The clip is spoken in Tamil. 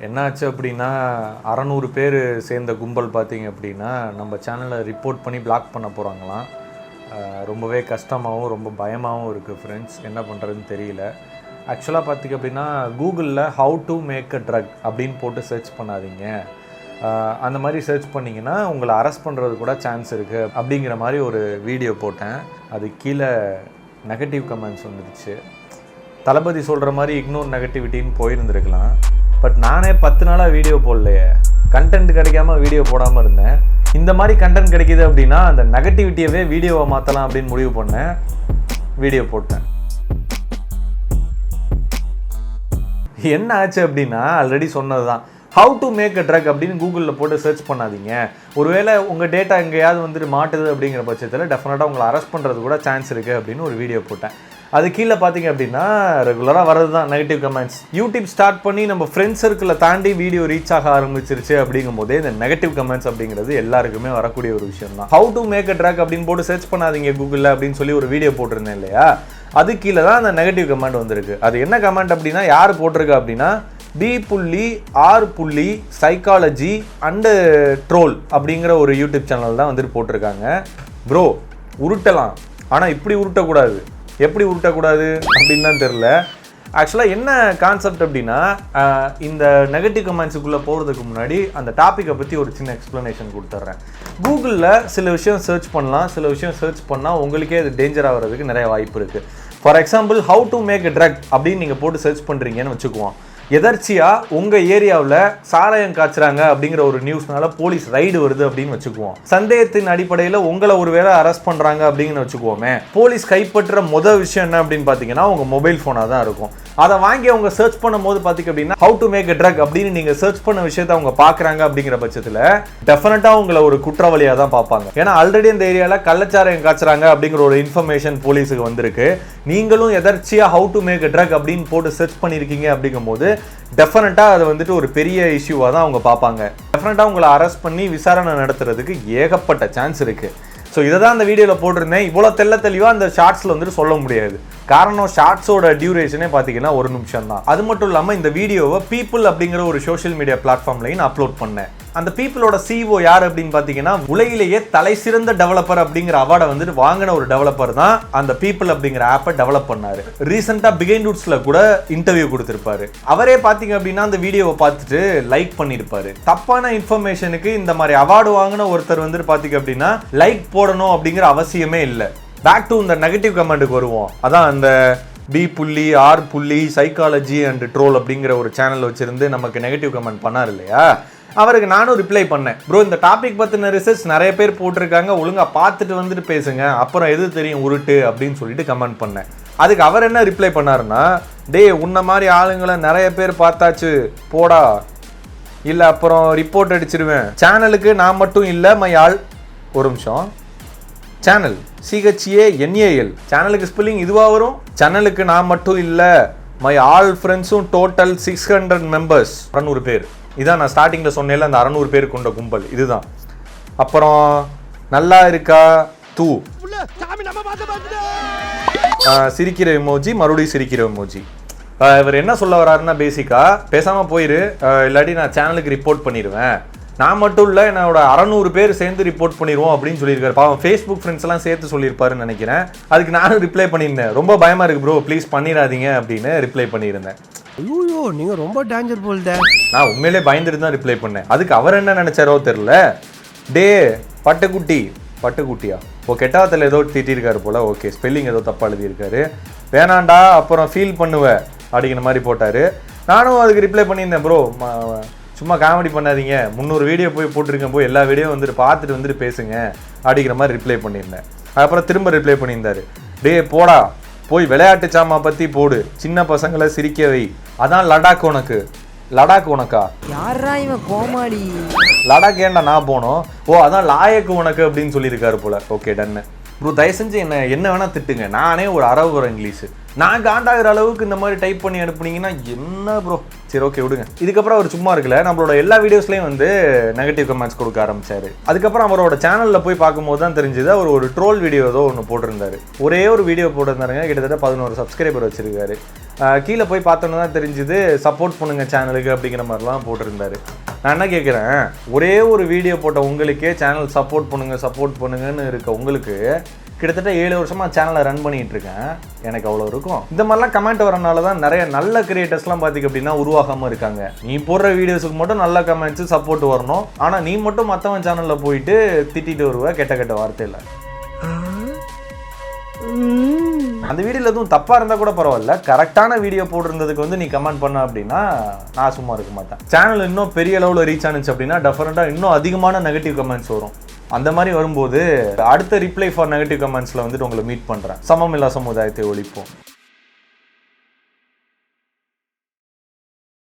என்னாச்சு அப்படின்னா 600 பேர் சேர்ந்த கும்பல் பார்த்தீங்க அப்படின்னா நம்ம சேனலை ரிப்போர்ட் பண்ணி பிளாக் பண்ண போகிறாங்களாம். ரொம்பவே கஷ்டமாகவும் ரொம்ப பயமாகவும் இருக்குது ஃப்ரெண்ட்ஸ். என்ன பண்ணுறதுன்னு தெரியல. ஆக்சுவலாக பார்த்திங்க அப்படின்னா கூகுளில் how to make a drug அப்படின்னு போட்டு சர்ச் பண்ணாதீங்க. அந்த மாதிரி சர்ச் பண்ணிங்கன்னா உங்களை அரெஸ்ட் பண்ணுறது கூட சான்ஸ் இருக்குது அப்படிங்கிற மாதிரி ஒரு வீடியோ போட்டேன். அது கீழே நெகட்டிவ் கமெண்ட்ஸ் வந்துடுச்சு. தளபதி சொல்கிற மாதிரி இக்னோர் நெகட்டிவிட்டின்னு போயிருந்துருக்கலாம். பட் நானே 10 நாளாக வீடியோ போடலையே, கண்டென்ட் கிடைக்காம வீடியோ போடாமல் இருந்தேன். இந்த மாதிரி கண்டென்ட் கிடைக்கிது அப்படின்னா அந்த நெகட்டிவிட்டியவே வீடியோவை மாற்றலாம் அப்படின்னு முடிவு பண்ணேன். வீடியோ போட்டேன். என்ன ஆச்சு அப்படின்னா ஆல்ரெடி சொன்னது தான், how to make a drug அப்படின்னு கூகுளில் போட்டு சர்ச் பண்ணாதீங்க. ஒருவேளை உங்கள் டேட்டா எங்கேயாவது வந்துட்டு மாட்டுது அப்படிங்கிற பட்சத்தில் டெஃபினட்டாக உங்களை அரெஸ்ட் பண்ணுறது கூட சான்ஸ் இருக்குது அப்படின்னு ஒரு வீடியோ போட்டேன். அது கீழே பார்த்தீங்க அப்படின்னா ரெகுலராக வரது தான் நெகட்டிவ் கமெண்ட்ஸ். யூடியூப் ஸ்டார்ட் பண்ணி நம்ம ஃப்ரெண்ட்ஸ் சர்க்கிளில் தாண்டி வீடியோ ரீச் ஆக ஆரம்பிச்சிருச்சு அப்படிங்கும் போதே இந்த நெகட்டிவ் கமெண்ட்ஸ் அப்படிங்கிறது எல்லாருக்குமே வரக்கூடிய ஒரு விஷயம் தான். How to make a drug அப்படின்னு போட்டு சர்ச் பண்ணாதீங்க கூகுளில் அப்படின்னு சொல்லி ஒரு வீடியோ போட்டிருந்தேன் இல்லையா, அது கீழே தான் அந்த நெகட்டிவ் கமெண்ட் வந்திருக்கு. அது என்ன கமெண்ட் அப்படின்னா, யார் போட்டிருக்கா அப்படின்னா B.R. சைக்காலஜி அண்டு ட்ரோல் அப்படிங்கிற ஒரு யூடியூப் சேனல் தான் வந்துட்டு போட்டிருக்காங்க. ப்ரோ உருட்டலாம், ஆனால் இப்படி உருட்டக்கூடாது. எப்படி உருட்டக்கூடாது அப்படின்னு தான் தெரில. ஆக்சுவலாக என்ன கான்செப்ட் அப்படின்னா, இந்த நெகட்டிவ் கமெண்ட்ஸுக்குள்ளே போகிறதுக்கு முன்னாடி அந்த டாப்பிக்கை பற்றி ஒரு சின்ன எக்ஸ்ப்ளனேஷன் கொடுத்துட்றேன். கூகுளில் சில விஷயம் சர்ச் பண்ணலாம், சில விஷயம் சர்ச் பண்ணால் உங்களுக்கே அது டேஞ்சர் ஆகிறதுக்கு நிறைய வாய்ப்பு இருக்குது. For example how to make a drug அப்படின்னு நீங்கள் போட்டு சர்ச் பண்ணுறீங்கன்னு வச்சுக்குவோம். எதர்ச்சியாக உங்கள் ஏரியாவில் சாராயம் காய்ச்சுறாங்க அப்படிங்கிற ஒரு நியூஸ்னால போலீஸ் ரைடு வருது அப்படின்னு வச்சுக்குவோம். சந்தேகத்தின் அடிப்படையில் உங்களை ஒரு வேளை அரெஸ்ட் பண்ணுறாங்க அப்படின்னு வச்சுக்குவோமே. போலீஸ் கைப்பற்ற முதல் விஷயம் என்ன அப்படின்னு பார்த்தீங்கன்னா உங்கள் மொபைல் ஃபோனாக தான் இருக்கும். அதை வாங்கி அவங்க சர்ச் பண்ணும் போது பார்த்தீங்க அப்படின்னா how to make a drug அப்படின்னு நீங்கள் சர்ச் பண்ண விஷயத்தை அவங்க பார்க்குறாங்க அப்படிங்கிற பட்சத்தில் டெஃபினட்டாக உங்களை ஒரு குற்றவாளியாக தான் பார்ப்பாங்க. ஏன்னா ஆல்ரெடி இந்த ஏரியாவில் கள்ளச்சாராயம் காய்ச்சுறாங்க அப்படிங்கிற ஒரு இன்ஃபர்மேஷன் போலீஸுக்கு வந்திருக்கு. நீங்களும் எதர்ச்சியாக how to make a drug அப்படின்னு போட்டு சர்ச் பண்ணியிருக்கீங்க அப்படிங்கும் போது டெஃபினட்டாக அது வந்துட்டு ஒரு பெரிய இஷ்யூவாக தான் அவங்க பார்ப்பாங்க. டெஃபினட்டாக உங்களை அரெஸ்ட் பண்ணி விசாரணை நடத்துறதுக்கு ஏகப்பட்ட சான்ஸ் இருக்குது. ஸோ இதை தான் அந்த வீடியோவில் போட்டிருந்தேன். இவ்வளோ தெளிவாக அந்த ஷார்ட்ஸில் வந்துட்டு சொல்ல முடியாது. காரணம் ஷார்ட்ஸோட டியூரேஷனே பார்த்தீங்கன்னா 1 நிமிஷம் தான். அது மட்டும் இல்லாமல் இந்த வீடியோவை பீப்புள் அப்படிங்கிற ஒரு சோஷியல் மீடியா பிளாட்ஃபார்ம்லையும் நான் அப்லோட் பண்ணேன். அந்த பீப்புளோட சிஓ யார் அப்படின்னு பார்த்தீங்கன்னா உலகிலேயே தலை சிறந்த டெவலப்பர் அப்படிங்கிற அவார்டை வந்துட்டு வாங்கின ஒரு டெவலப்பர் தான் அந்த பீப்புள் அப்படிங்கிற ஆப்பை டெவலப் பண்ணாரு. ரீசெண்டாக பிகைண்ட் ரூட்ஸில் கூட இன்டர்வியூ கொடுத்துருப்பாரு. அவரே பார்த்தீங்க அப்படின்னா அந்த வீடியோவை பார்த்துட்டு லைக் பண்ணியிருப்பாரு. தப்பான இன்ஃபர்மேஷனுக்கு இந்த மாதிரி அவார்டு வாங்கின ஒருத்தர் வந்துட்டு பார்த்தீங்க அப்படின்னா லைக் போடணும் அப்படிங்கிற அவசியமே இல்லை. பேக் டு இந்த நெகட்டிவ் கமெண்ட்டுக்கு வருவோம். அதான் அந்த B.R. சைக்காலஜி அண்ட் ட்ரோல் அப்படிங்கிற ஒரு சேனல் வச்சிருந்து நமக்கு நெகட்டிவ் கமெண்ட் பண்ணார் இல்லையா, அவருக்கு நானும் ரிப்ளை பண்ணேன். ப்ரோ இந்த டாபிக் பற்றின ரிசர்ச் நிறைய பேர் போட்டிருக்காங்க, ஒழுங்காக பார்த்துட்டு வந்துட்டு பேசுங்க, அப்புறம் எது தெரியும் உருட்டு அப்படின்னு சொல்லிட்டு கமெண்ட் பண்ணேன். அதுக்கு அவர் என்ன ரிப்ளை பண்ணாருன்னா, டே உன்ன மாதிரி ஆளுங்களை நிறைய பேர் பார்த்தாச்சு போடா, இல்லை அப்புறம் ரிப்போர்ட் அடிச்சிருவேன். சேனலுக்கு நான் மட்டும் இல்லை மை ஆள். ஒரு நிமிஷம், சேனல் CHANAL சேனலுக்கு ஸ்பெல்லிங் இதுவாக வரும். சேனலுக்கு நான் மட்டும் இல்லை மை ஆல் ஃப்ரெண்ட்ஸும் டோட்டல் 600 மெம்பர்ஸ், 600 பேர். இதான் நான் ஸ்டார்டிங்கில் சொன்னேன்ல, அந்த 600 பேர் கொண்ட கும்பல் இதுதான். அப்புறம் நல்லா இருக்கா தூ, சிரிக்கிற எமோஜி, மறுபடியும் சிரிக்கிற எமோஜி. இவர் என்ன சொல்ல வர்றாருன்னா, பேசிக்காக பேசாமல் போயிரு, இல்லாட்டி நான் சேனலுக்கு ரிப்போர்ட் பண்ணிடுவேன். நான் மட்டும் இல்லை என்னோட 600 பேர் சேர்ந்து ரிப்போர்ட் பண்ணிடுவோம் அப்படின்னு சொல்லியிருக்காரு. பாவம் ஃபேஸ்புக் ஃப்ரெண்ட்ஸ் எல்லாம் சேர்த்து சொல்லியிருப்பாருன்னு நினைக்கிறேன். அதுக்கு நானும் ரிப்ளை பண்ணியிருந்தேன், ரொம்ப பயமாக இருக்குது ப்ரோ ப்ளீஸ் பண்ணிடாதீங்க அப்படின்னு ரிப்ளை பண்ணியிருந்தேன். ஐயோ நீங்க ரொம்ப டேஞ்சர் போல்த. நான் உண்மையிலே பயந்துட்டு தான் ரிப்ளை பண்ணேன். அதுக்கு அவர் என்ன நினைச்சாரோ தெரியல. டே பட்டுக்குட்டியா ஓ கெட்டாவத்தில் ஏதோ திட்டிருக்காரு போல. ஓகே ஸ்பெல்லிங் ஏதோ தப்பாக எழுதியிருக்காரு. வேணாண்டா அப்புறம் ஃபீல் பண்ணுவேன் அப்படிங்கிற மாதிரி போட்டார். நானும் அதுக்கு ரிப்ளை பண்ணியிருந்தேன், ப்ரோ சும்மா காமெடி பண்ணாதீங்க, 300 வீடியோ போய் போட்டிருக்கேன், போய் எல்லா வீடியோ வந்துட்டு பார்த்துட்டு வந்துட்டு பேசுங்க அப்படிங்கிற மாதிரி ரிப்ளை பண்ணியிருந்தேன். அதுக்கப்புறம் திரும்ப ரிப்ளை பண்ணியிருந்தாரு, டே போடா போய் விளையாட்டு சாமா பற்றி போடு, சின்ன பசங்களை சிரிக்க வை, அதான் லடாக் உனக்கு. லடாக் உனக்கா? யாரா இவன் கோமாளி? லடாக் ஏன்டா நான் போனோம்? ஓ அதான் லாயக்கு உனக்கு அப்படின்னு சொல்லியிருக்காரு போல. ஓகே டன்னு. ப்ரோ தயவு செஞ்சு என்ன வேணா திட்டுங்க, நானே ஒரு அரவுற இங்கிலீஷ், நான் காண்டாகிற அளவுக்கு இந்த மாதிரி டைப் பண்ணி அனுப்புனீங்கன்னா என்ன ப்ரோ. சரி ஓகே விடுங்க. இதுக்கப்புறம் அவர் சும்மா இருக்கல, நம்மளோட எல்லா வீடியோஸ்லையும் வந்து நெகட்டிவ் கமெண்ட்ஸ் கொடுக்க ஆரம்பிச்சாரு. அதுக்கப்புறம் அவரோட சேனலில் போய் பார்க்கும்போது தான் தெரிஞ்சது அவர் ஒரு ட்ரோல் வீடியோ ஏதோ ஒன்று போட்டிருந்தாரு. ஒரே ஒரு வீடியோ போட்டிருந்தாருங்க, கிட்டத்தட்ட 11 சப்ஸ்கிரைபர் வச்சிருக்காரு. கீழே போய் பார்த்தோன்னு தான் தெரிஞ்சுது சப்போர்ட் பண்ணுங்க சேனலுக்கு அப்படிங்கிற மாதிரிலாம் போட்டிருந்தாரு. நான் என்ன கேட்குறேன், ஒரே ஒரு வீடியோ போட்ட உங்களுக்கே சேனல் சப்போர்ட் பண்ணுங்கன்னு இருக்க உங்களுக்கு கிட்டத்தட்ட 7 வருஷமாக சேனலை ரன் பண்ணிட்டு இருக்கேன், எனக்கு அவ்வளோ இருக்கும். இந்த மாதிரிலாம் கமெண்ட் வரனால தான் நிறைய நல்ல கிரியேட்டர்ஸ்லாம் பார்த்திங்க அப்படின்னா உருவாகாமல் இருக்காங்க. நீ போடுற வீடியோஸுக்கு மட்டும் நல்ல கமெண்ட்ஸு சப்போர்ட் வரணும், ஆனால் நீ மட்டும் மற்றவன் சேனலில் போயிட்டு திட்டிட்டு வருவ கெட்ட வார்த்தையில். அந்த வீடியோவில் எதுவும் தப்பாக இருந்தால் கூட பரவாயில்ல, கரெக்டான வீடியோ போட்டிருந்ததுக்கு வந்து நீ கமெண்ட் பண்ண அப்படின்னா நான் சும்மா இருக்க மாட்டேன். சேனல் இன்னும் பெரிய அளவில் ரீச் ஆனிச்சு அப்படின்னா டெஃபினட்டாக இன்னும் அதிகமான நெகட்டிவ் கமெண்ட்ஸ் வரும். அந்த மாதிரி வரும்போது அடுத்த ரிப்ளை ஃபார் நெகட்டிவ் கமெண்ட்ஸில் வந்துட்டு உங்களை மீட் பண்ணுறேன். சமமில்லா சமுதாயத்தை ஒழிப்போம்.